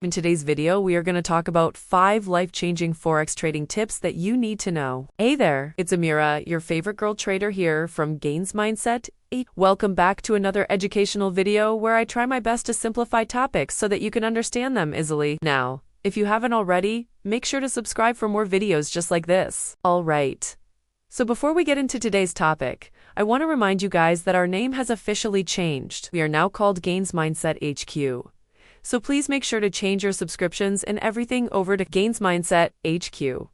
In today's video, we are going to talk about 5 life-changing Forex trading tips that you need to know. Hey there, it's Amira, your favorite girl trader here from Gains Mindset. Welcome back to another educational video where I try my best to simplify topics so that you can understand them easily. Now, if you haven't already, make sure to subscribe for more videos just like this. All right. So before we get into today's topic, I want to remind you guys that our name has officially changed. We are now called Gains Mindset HQ. So please make sure to change your subscriptions and everything over to Gains Mindset HQ.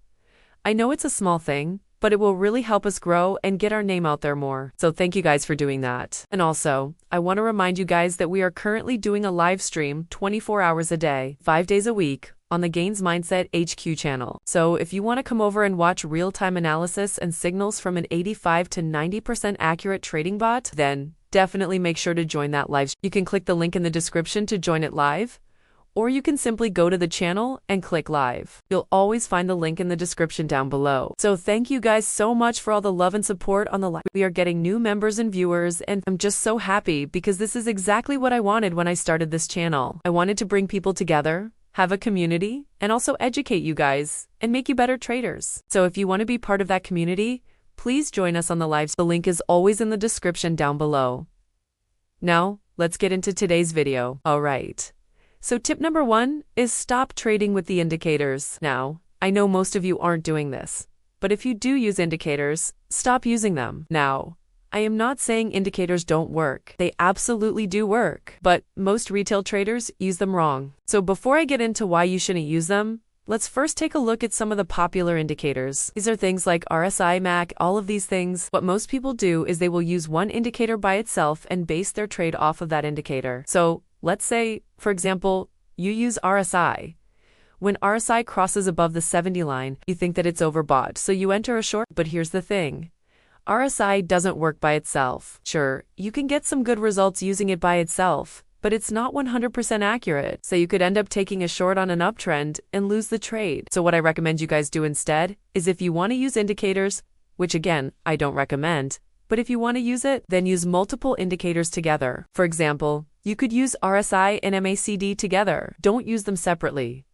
I know it's a small thing, but it will really help us grow and get our name out there more. So thank you guys for doing that. And also, I want to remind you guys that we are currently doing a live stream 24 hours a day, 5 days a week, on the Gains Mindset HQ channel. So if you want to come over and watch real-time analysis and signals from an 85 to 90% accurate trading bot, then definitely make sure to join that live. You can click the link in the description to join it live, or you can simply go to the channel and click live. You'll always find the link in the description down below. So thank you guys so much for all the love and support on the live. We are getting new members and viewers, and I'm just so happy because this is exactly what I wanted when I started this channel. I wanted to bring people together, have a community, and also educate you guys and make you better traders. So if you want to be part of that community, please join us on the lives. The link is always in the description down below. Now, let's get into today's video. All right. So tip number 1 is stop trading with the indicators. Now, I know most of you aren't doing this, but if you do use indicators, stop using them. Now, I am not saying indicators don't work. They absolutely do work, but most retail traders use them wrong. So before I get into why you shouldn't use them, let's first take a look at some of the popular indicators. These are things like RSI, MAC, all of these things. What most people do is they will use one indicator by itself and base their trade off of that indicator. So let's say, for example, you use RSI. When RSI crosses above the 70 line, you think that it's overbought, so you enter a short. But here's the thing. RSI doesn't work by itself. Sure, you can get some good results using it by itself, but it's not 100% accurate. So you could end up taking a short on an uptrend and lose the trade. So what I recommend you guys do instead is if you want to use indicators, which again, I don't recommend, but if you want to use it, then use multiple indicators together. For example, you could use RSI and MACD together. Don't use them separately.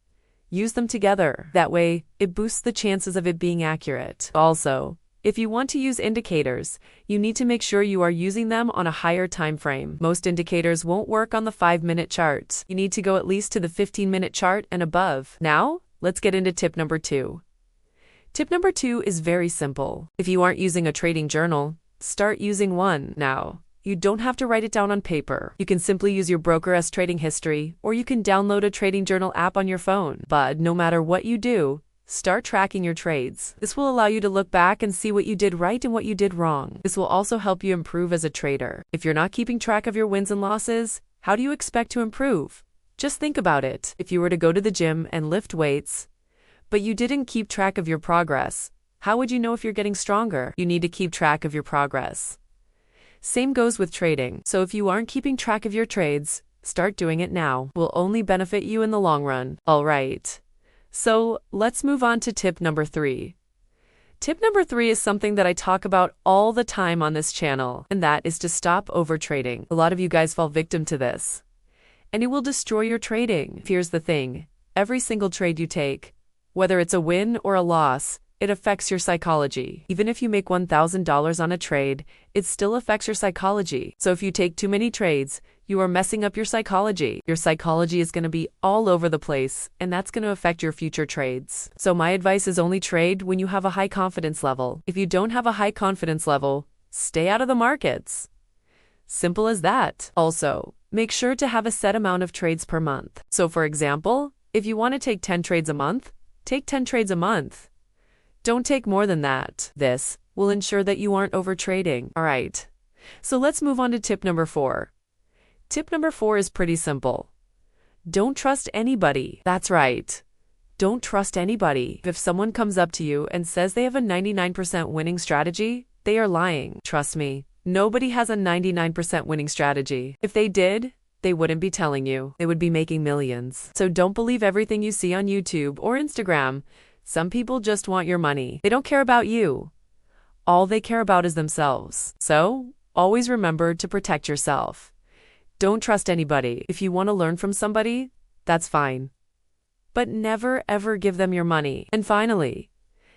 Use them together. That way, it boosts the chances of it being accurate. Also, if you want to use indicators, you need to make sure you are using them on a higher time frame. Most indicators won't work on the 5-minute chart. You need to go at least to the 15-minute chart and above. Now, let's get into tip number 2. Tip number 2 is very simple. If you aren't using a trading journal, start using one. Now, you don't have to write it down on paper. You can simply use your broker's trading history, or you can download a trading journal app on your phone. But no matter what you do, start tracking your trades. This will allow you to look back and see what you did right and what you did wrong. This will also help you improve as a trader. If you're not keeping track of your wins and losses, how do you expect to improve? Just think about it. If you were to go to the gym and lift weights, but you didn't keep track of your progress, how would you know if you're getting stronger? You need to keep track of your progress. Same goes with trading. So if you aren't keeping track of your trades, start doing it now. It will only benefit you in the long run. All right. So let's move on to tip number 3. Tip number 3 is something that I talk about all the time on this channel, and that is to stop overtrading. A lot of you guys fall victim to this, and it will destroy your trading. Here's the thing. Every single trade you take, whether it's a win or a loss, it affects your psychology. Even if you make $1,000 on a trade, it still affects your psychology. So if you take too many trades, you are messing up your psychology. Your psychology is going to be all over the place, and that's going to affect your future trades. So my advice is only trade when you have a high confidence level. If you don't have a high confidence level, stay out of the markets. Simple as that. Also, make sure to have a set amount of trades per month. So for example, if you want to take 10 trades a month, take 10 trades a month. Don't take more than that. This will ensure that you aren't overtrading. All right. So let's move on to tip number 4. Tip number 4 is pretty simple. Don't trust anybody. That's right. Don't trust anybody. If someone comes up to you and says they have a 99% winning strategy, they are lying. Trust me, nobody has a 99% winning strategy. If they did, they wouldn't be telling you. They would be making millions. So don't believe everything you see on YouTube or Instagram. Some people just want your money. They don't care about you. All they care about is themselves. So, always remember to protect yourself. Don't trust anybody. If you want to learn from somebody, that's fine. but never ever give them your money. And finally,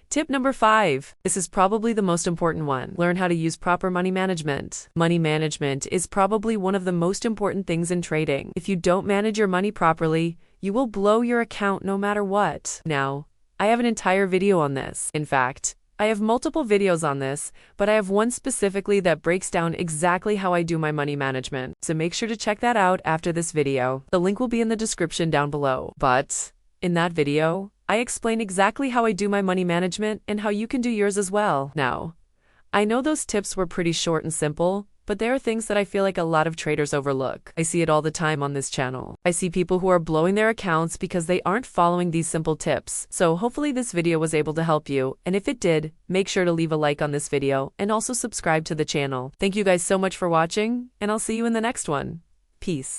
tip number 5. This is probably the most important one. Learn how to use proper money management. Money management is probably one of the most important things in trading. If you don't manage your money properly, you will blow your account no matter what. Now, I have an entire video on this. In fact, I have multiple videos on this, but I have one specifically that breaks down exactly how I do my money management. So make sure to check that out after this video. The link will be in the description down below. But in that video, I explain exactly how I do my money management and how you can do yours as well. Now, I know those tips were pretty short and simple, but there are things that I feel like a lot of traders overlook. I see it all the time on this channel. I see people who are blowing their accounts because they aren't following these simple tips. So hopefully this video was able to help you, and if it did, make sure to leave a like on this video and also subscribe to the channel. Thank you guys so much for watching, and I'll see you in the next one. Peace.